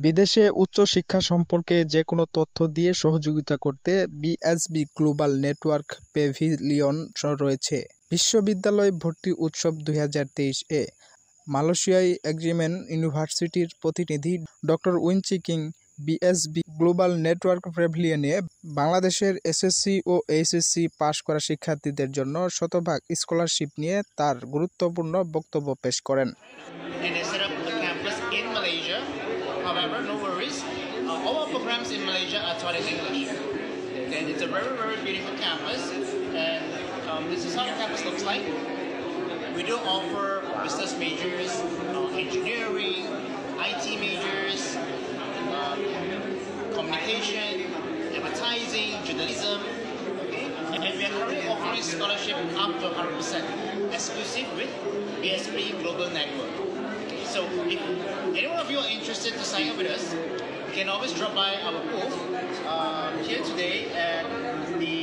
বিদেশে উচ্চ শিক্ষা সম্পর্কে যেকোনো তথ্য দিয়ে সহযোগিতা করতে বিএসবি গ্লোবাল নেটওয়ার্ক প্যাভিলিয়ন রয়েছে। বিশ্ববিদ্যালয় ভর্তি উৎসব 2023-এ মালয়েশিয়ায় এক্সিমেন ইউনিভার্সিটির প্রতিনিধি ডক্টর উইনচি কিং বিএসবি গ্লোবাল নেটওয়ার্ক প্যাভিলিয়নে বাংলাদেশের এসএসসি ও এইচএসসি পাশ করা শিক্ষার্থীদের জন্য শতভাগ স্কলারশিপ নিয়ে তার গুরুত্বপূর্ণ বক্তব্য পেশ করেন। However, no worries. All our programs in Malaysia are taught in English. And it's a very, very beautiful campus. And this is how the campus looks like. We do offer business majors, engineering, IT majors, communication, advertising, journalism. Okay? And we are currently offering scholarship up to 100%, exclusive with BSB Global Network. So if any one of you are interested to sign up with us, you can always drop by our booth here today at the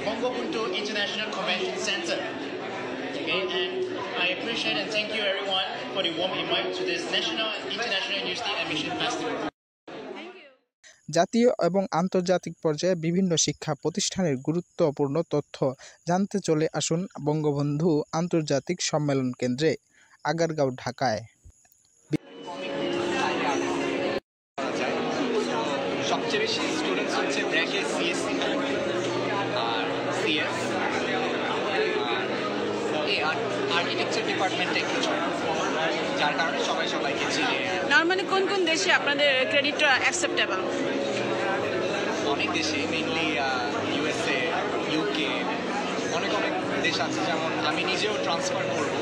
Bongobuntu International Convention Center. Okay, and I appreciate and thank you everyone for the warm invite to this National and International University Admission Festival. জাতীয় এবং আন্তর্জাতিক পর্যায়ে বিভিন্ন শিক্ষা প্রতিষ্ঠানের গুরুত্বপূর্ণ তথ্য জানতে চলে আসুন বঙ্গবন্ধু আন্তর্জাতিক সম্মেলন কেন্দ্রে, আগারগাঁও, ঢাকায়। সবচেয়ে বেশি স্টুডেন্টস হচ্ছে ব্র্যাকে সিএসসি আর সিএস আর আর্কিটেকচার ডিপার্টমেন্টে কিছু, যার কারণে সবাইকে চিনে। নর্মালি কোন কোন দেশে আপনাদের ক্রেডিটটা অ্যাকসেপ্টেবল? অনেক দেশে, মেইনলি ইউএসএ, ইউকে, অনেক দেশ আছে। যেমন আমি নিজেও ট্রান্সফার করবো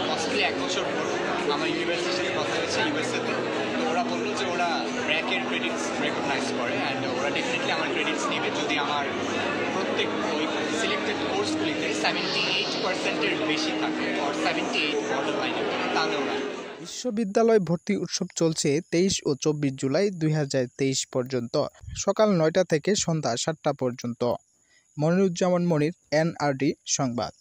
পসিবলি 1 বছর পর। আমার ইউনিভার্সিটির সাথে কথা হয়েছে ইউএসএতে, তো ওরা বললো যে ওরা ব্র্যাকের ক্রেডিটস রেকগনাইজ করে অ্যান্ড ওরা ডেফিনেটলি আমার ক্রেডিটস নেবে যদি আমার প্রত্যেক ওই সিলেক্টেড কোর্সগুলিতে 78%-এর বেশি থাকে, আর 78 বর্ডার লাইনে, তাহলে ওরা। বিশ্ববিদ্যালয় ভর্তি উৎসব চলছে 23 ও 24 জুলাই 2023 পর্যন্ত, সকাল 9টা থেকে সন্ধ্যা 7টা পর্যন্ত। মনিরুজ্জামান মনির, NRD সংবাদ।